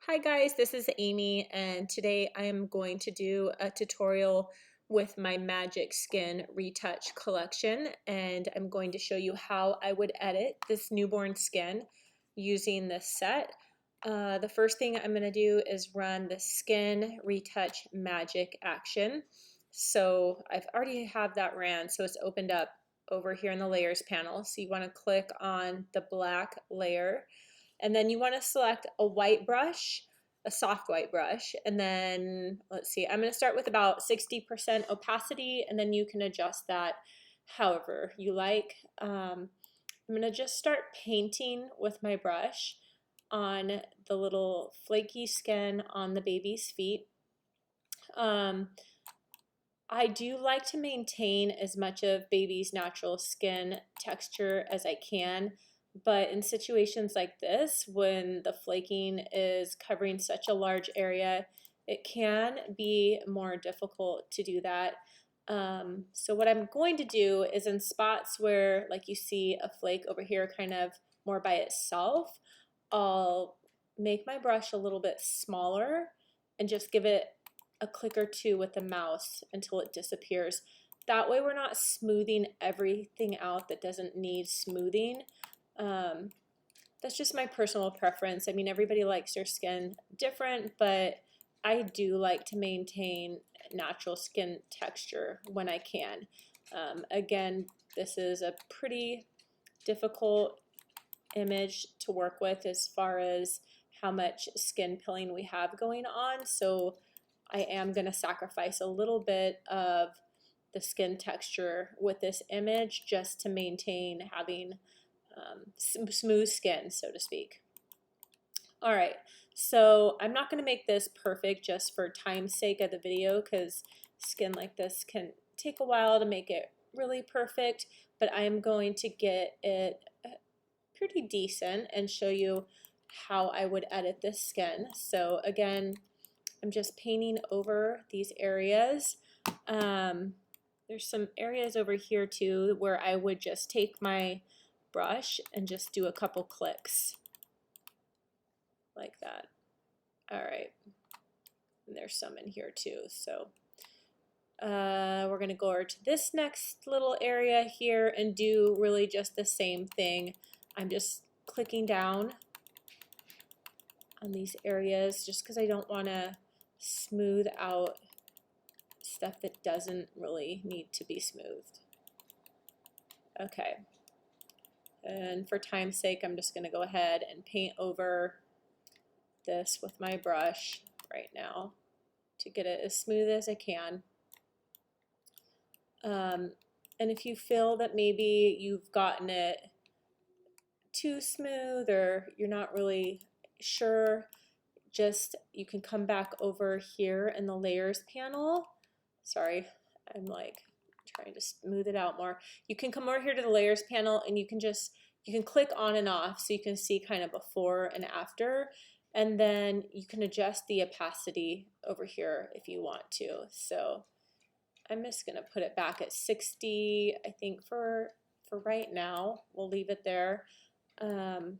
Hi guys, this is Amy and today I am going to do a tutorial with my Magic Skin Retouch collection, and I'm going to show you how I would edit this newborn skin using this set. The first thing I'm going to do is run the Skin Retouch Magic action. So I've already have that ran, so it's opened up over here in the layers panel. So you want to click on the black layer, and then you want to select a white brush, a soft white brush, and then let's see, I'm going to start with about 60% opacity, and then you can adjust that however you like. I'm going to just start painting with my brush on the little flaky skin on the baby's feet. I do like to maintain as much of baby's natural skin texture as I can, but in situations like this, when the flaking is covering such a large area, it can be more difficult to do that. So what I'm going to do is in spots where, like you see a flake over here kind of more by itself, I'll make my brush a little bit smaller and just give it a click or two with the mouse until it disappears. That way we're not smoothing everything out that doesn't need smoothing. That's just my personal preference. I mean, everybody likes their skin different, but I do like to maintain natural skin texture when I can. Again, this is a pretty difficult image to work with as far as how much skin pilling we have going on, so I am going to sacrifice a little bit of the skin texture with this image just to maintain having smooth skin, so to speak. All right, so I'm not going to make this perfect just for time's sake of the video, because skin like this can take a while to make it really perfect, but I am going to get it pretty decent and show you how I would edit this skin. So again, I'm just painting over these areas. There's some areas over here too where I would just take my brush and just do a couple clicks like that. All right, and there's some in here too. So we're gonna go over to this next little area here and do really just the same thing. I'm just clicking down on these areas just because I don't want to smooth out stuff that doesn't really need to be smoothed. Okay, and for time's sake, I'm just going to go ahead and paint over this with my brush right now to get it as smooth as I can. And if you feel that maybe you've gotten it too smooth or you're not really sure, just you can come back over here in the layers panel. Sorry, I'm like trying to smooth it out more. You can come over here to the layers panel and you can click on and off so you can see kind of before and after, and then you can adjust the opacity over here if you want to. So I'm just gonna put it back at 60, I think for right now. We'll leave it there. Then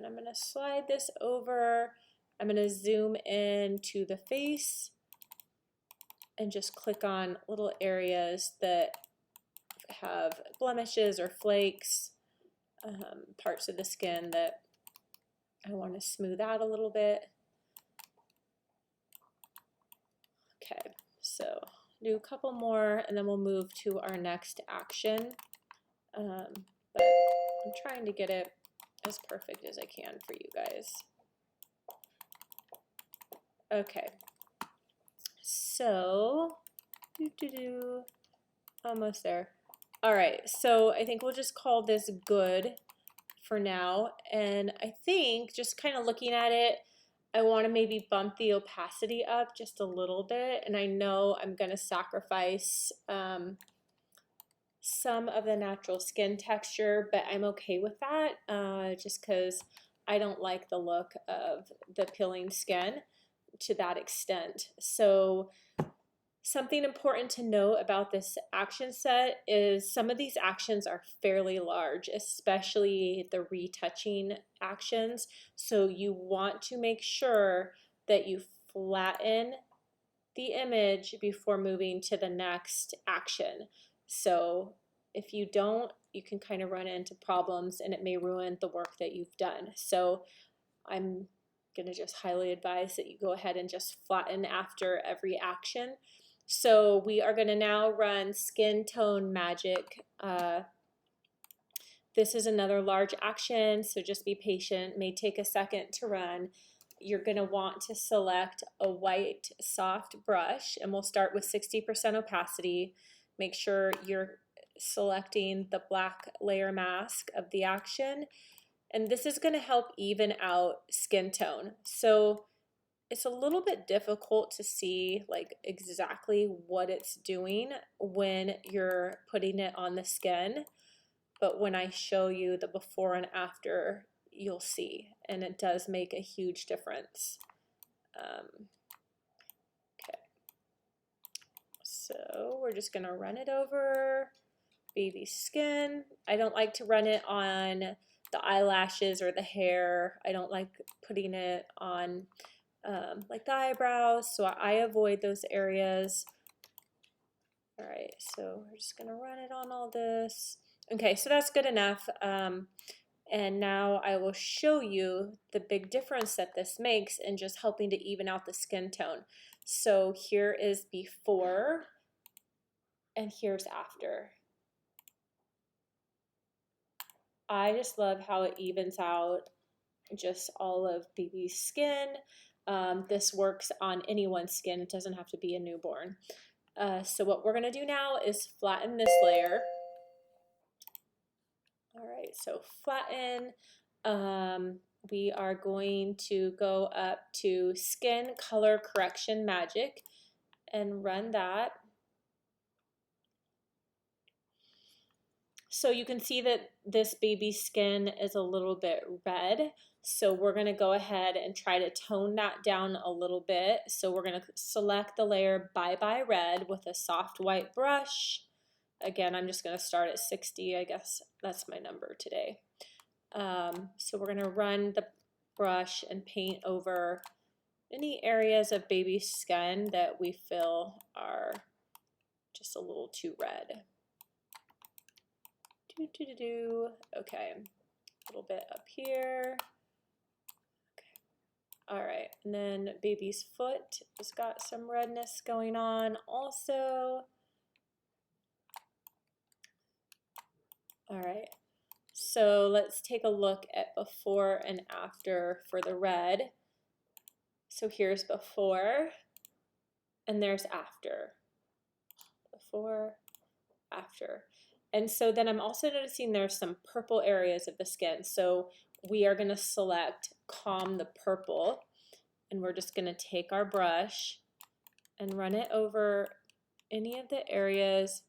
I'm gonna slide this over. I'm going to zoom in to the face and just click on little areas that have blemishes or flakes, parts of the skin that I want to smooth out a little bit. Okay, so do a couple more and then we'll move to our next action. But I'm trying to get it as perfect as I can for you guys. Okay, so almost there. All right, so I think we'll just call this good for now, and I think just kind of looking at it, I want to maybe bump the opacity up just a little bit, and I know I'm going to sacrifice some of the natural skin texture, but I'm okay with that just because I don't like the look of the peeling skin to that extent. So something important to know about this action set is some of these actions are fairly large, especially the retouching actions. So you want to make sure that you flatten the image before moving to the next action. So if you don't, you can kind of run into problems and it may ruin the work that you've done. So I'm going to just highly advise that you go ahead and just flatten after every action. So we are going to now run Skin Tone Magic. This is another large action, so just be patient. It may take a second to run. You're going to want to select a white soft brush, and we'll start with 60% opacity. Make sure you're selecting the black layer mask of the action, and this is going to help even out skin tone. So it's a little bit difficult to see like exactly what it's doing when you're putting it on the skin, but when I show you the before and after, you'll see, and it does make a huge difference. Okay, so we're just gonna run it over baby's skin. I don't like to run it on the eyelashes or the hair. I don't like putting it on like the eyebrows, so I avoid those areas. All right, so we're just gonna run it on all this. Okay, so that's good enough. And now I will show you the big difference that this makes in just helping to even out the skin tone. So here is before and here's after. I just love how it evens out just all of baby's skin. This works on anyone's skin. It doesn't have to be a newborn. So what we're going to do now is flatten this layer. All right, so flatten. We are going to go up to Skin Color Correction Magic and run that. So you can see that this baby's skin is a little bit red. So we're going to go ahead and try to tone that down a little bit. So we're going to select the layer Bye Bye Red with a soft white brush. Again, I'm just going to start at 60. I guess that's my number today. So we're going to run the brush and paint over any areas of baby's skin that we feel are just a little too red. Okay, a little bit up here. Okay. All right, and then baby's foot has got some redness going on also. All right, so let's take a look at before and after for the red. So here's before, and there's after. Before, after. And so then I'm also noticing there's some purple areas of the skin. So we are going to select Calm the Purple, and we're just going to take our brush and run it over any of the areas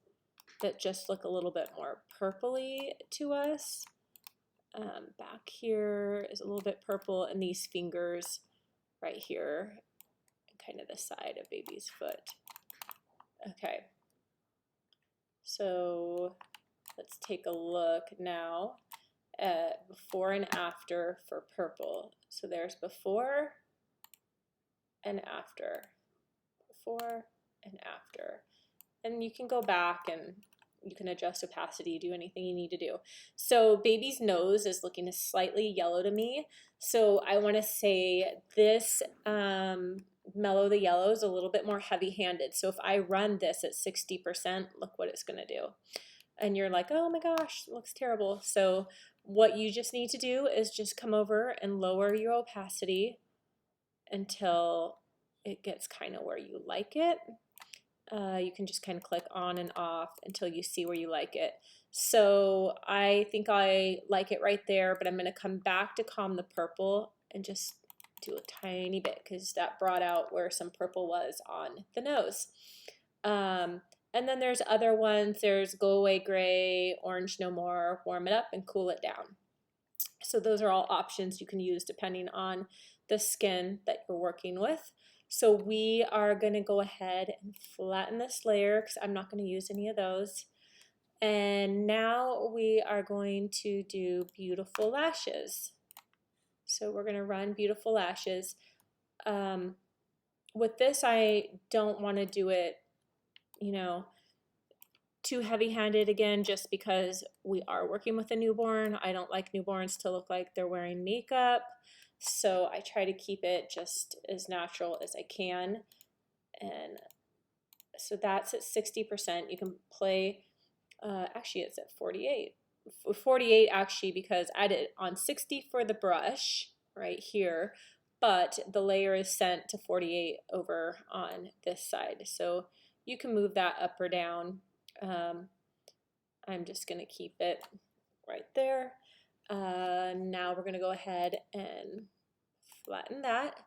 that just look a little bit more purpley to us. Back here is a little bit purple, and these fingers right here, kind of the side of baby's foot. Okay, so let's take a look now at before and after for purple. So there's before and after, before and after. And you can go back and you can adjust opacity, do anything you need to do. So baby's nose is looking slightly yellow to me. So I want to say this Mellow the Yellow is a little bit more heavy-handed. So if I run this at 60%, look what it's going to do. And you're like, oh my gosh, it looks terrible. So what you just need to do is just come over and lower your opacity until it gets kind of where you like it. You can just kind of click on and off until you see where you like it. So I think I like it right there, but I'm going to come back to Calm the Purple and just do a tiny bit because that brought out where some purple was on the nose. And then there's other ones. There's Go Away Gray, Orange No More, Warm It Up, and Cool It Down. So those are all options you can use depending on the skin that you're working with. So we are going to go ahead and flatten this layer because I'm not going to use any of those. And now we are going to do Beautiful Lashes. So we're going to run Beautiful Lashes. With this, I don't want to do it, too heavy-handed again, just because we are working with a newborn. I don't like newborns to look like they're wearing makeup, so I try to keep it just as natural as I can. And so that's at 60%. You can play, actually it's at 48. 48 actually, because I did it on 60 for the brush right here, but the layer is sent to 48 over on this side. So you can move that up or down. I'm just going to keep it right there. Now we're going to go ahead and flatten that.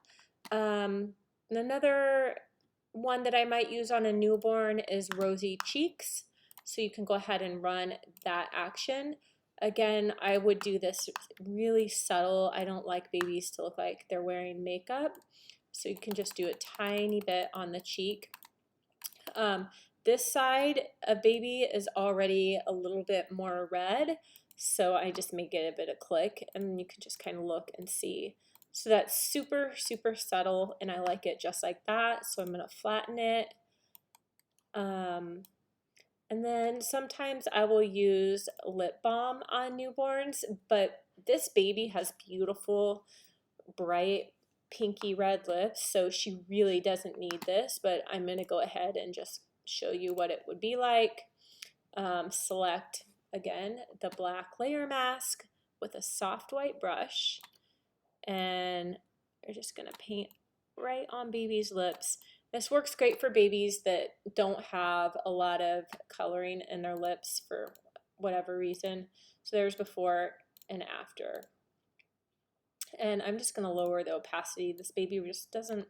Another one that I might use on a newborn is Rosy Cheeks. So you can go ahead and run that action. Again, I would do this really subtle. I don't like babies to look like they're wearing makeup. So you can just do a tiny bit on the cheek. This side of baby is already a little bit more red, so I just make it a bit of click, and you can just kind of look and see. So that's super, super subtle, and I like it just like that. So I'm going to flatten it. And then sometimes I will use lip balm on newborns, but this baby has beautiful, bright, pinky red lips, so she really doesn't need this, but I'm going to go ahead and just show you what it would be like. Select, again, the black layer mask with a soft white brush, and you're just going to paint right on baby's lips. This works great for babies that don't have a lot of coloring in their lips for whatever reason. So there's before and after. And I'm just going to lower the opacity. This baby just doesn't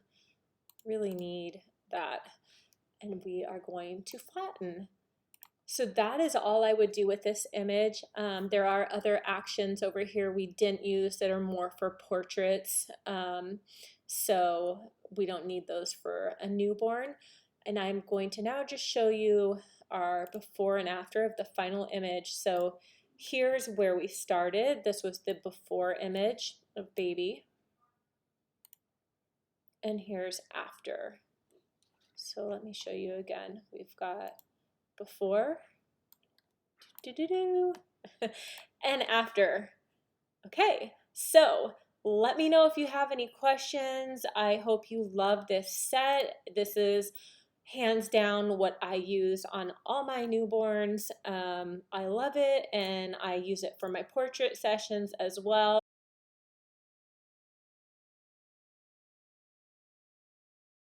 really need that. And we are going to flatten. So that is all I would do with this image. There are other actions over here we didn't use that are more for portraits. So we don't need those for a newborn. And I'm going to now just show you our before and after of the final image. So here's where we started. This was the before image of baby. And here's after. So let me show you again. We've got before, and after. Okay, so let me know if you have any questions. I hope you love this set. This is hands down what I use on all my newborns. I love it, and I use it for my portrait sessions as well.